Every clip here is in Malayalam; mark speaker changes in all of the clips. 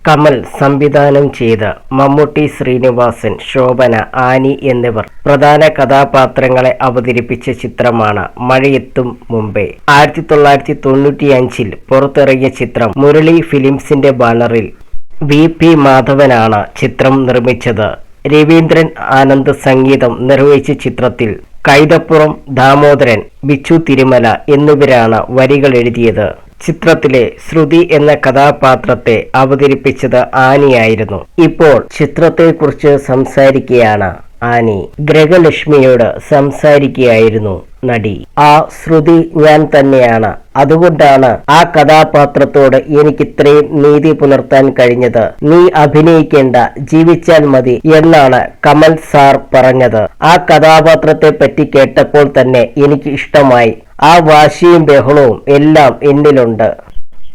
Speaker 1: കമൽ സംവിധാനം ചെയ്ത മമ്മൂട്ടി, ശ്രീനിവാസൻ, ശോഭന, ആനി എന്നിവർ പ്രധാന കഥാപാത്രങ്ങളെ അവതരിപ്പിച്ച ചിത്രമാണ് മഴയെത്തും മുമ്പേ. 1995 പുറത്തിറങ്ങിയ ചിത്രം മുരളി ഫിലിംസിന്റെ ബാനറിൽ VP മാധവനാണ് ചിത്രം നിർമ്മിച്ചത്. രവീന്ദ്രൻ ആനന്ദ് സംഗീതം നിർവഹിച്ച ചിത്രത്തിൽ കൈതപ്പുറം ദാമോദരൻ, ബിച്ചു തിരുമല എന്നിവരാണ് വരികൾ എഴുതിയത്. ചിത്രത്തിലെ ശ്രുതി എന്ന കഥാപാത്രത്തെ അവതരിപ്പിച്ചത് ആനിയായിരുന്നു. ഇപ്പോൾ ചിത്രത്തെക്കുറിച്ച് സംസാരിക്കുകയാണ് ആനി. ഗ്രഹലക്ഷ്മിയോട് സംസാരിക്കുകയായിരുന്നു നടി. ആ ശ്രുതി ഞാൻ തന്നെയാണ്. അതുകൊണ്ടാണ് ആ കഥാപാത്രത്തോട് എനിക്ക് ഇത്രയും നീതി പുലർത്താൻ കഴിഞ്ഞത്. നീ അഭിനയിക്കേണ്ട, ജീവിച്ചാൽ മതി എന്നാണ് കമൽ സാർ പറഞ്ഞത്. ആ കഥാപാത്രത്തെ പറ്റി കേട്ടപ്പോൾ തന്നെ എനിക്ക് ഇഷ്ടമായി. ആ വാശിയും ബഹളവും എല്ലാം എന്നിലുണ്ട്.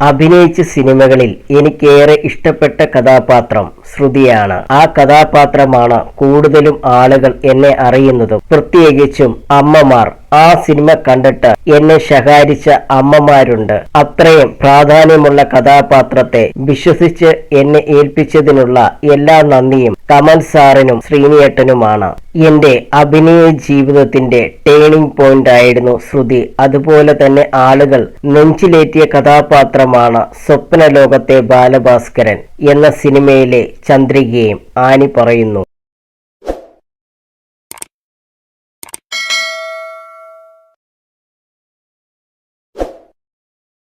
Speaker 1: അഭിനയിച്ച സിനിമകളിൽ എനിക്കേറെ ഇഷ്ടപ്പെട്ട കഥാപാത്രം ശ്രുതിയാണ്. ആ കഥാപാത്രമാണ് കൂടുതലും ആളുകൾ എന്നെ അറിയുന്നതും. പ്രത്യേകിച്ചും അമ്മമാർ. ആ സിനിമ കണ്ടിട്ട് എന്നെ ശകാരിച്ച അമ്മമാരുണ്ട്. അത്രയും പ്രാധാന്യമുള്ള കഥാപാത്രത്തെ വിശ്വസിച്ച് എന്നെ ഏൽപ്പിച്ചതിനുള്ള എല്ലാ നന്ദിയും കമൽ സാറിനും ശ്രീനിയേട്ടനുമാണ്. എന്റെ അഭിനയ ജീവിതത്തിന്റെ ടേണിംഗ് പോയിന്റ് ആയിരുന്നു ശ്രുതി. അതുപോലെ തന്നെ ആളുകൾ നെഞ്ചിലേറ്റിയ കഥാപാത്രമാണ് സ്വപ്നലോകത്തെ ബാലഭാസ്കരൻ എന്ന സിനിമയിലെ ചന്ദ്രികയും. ആനി പറയുന്നു.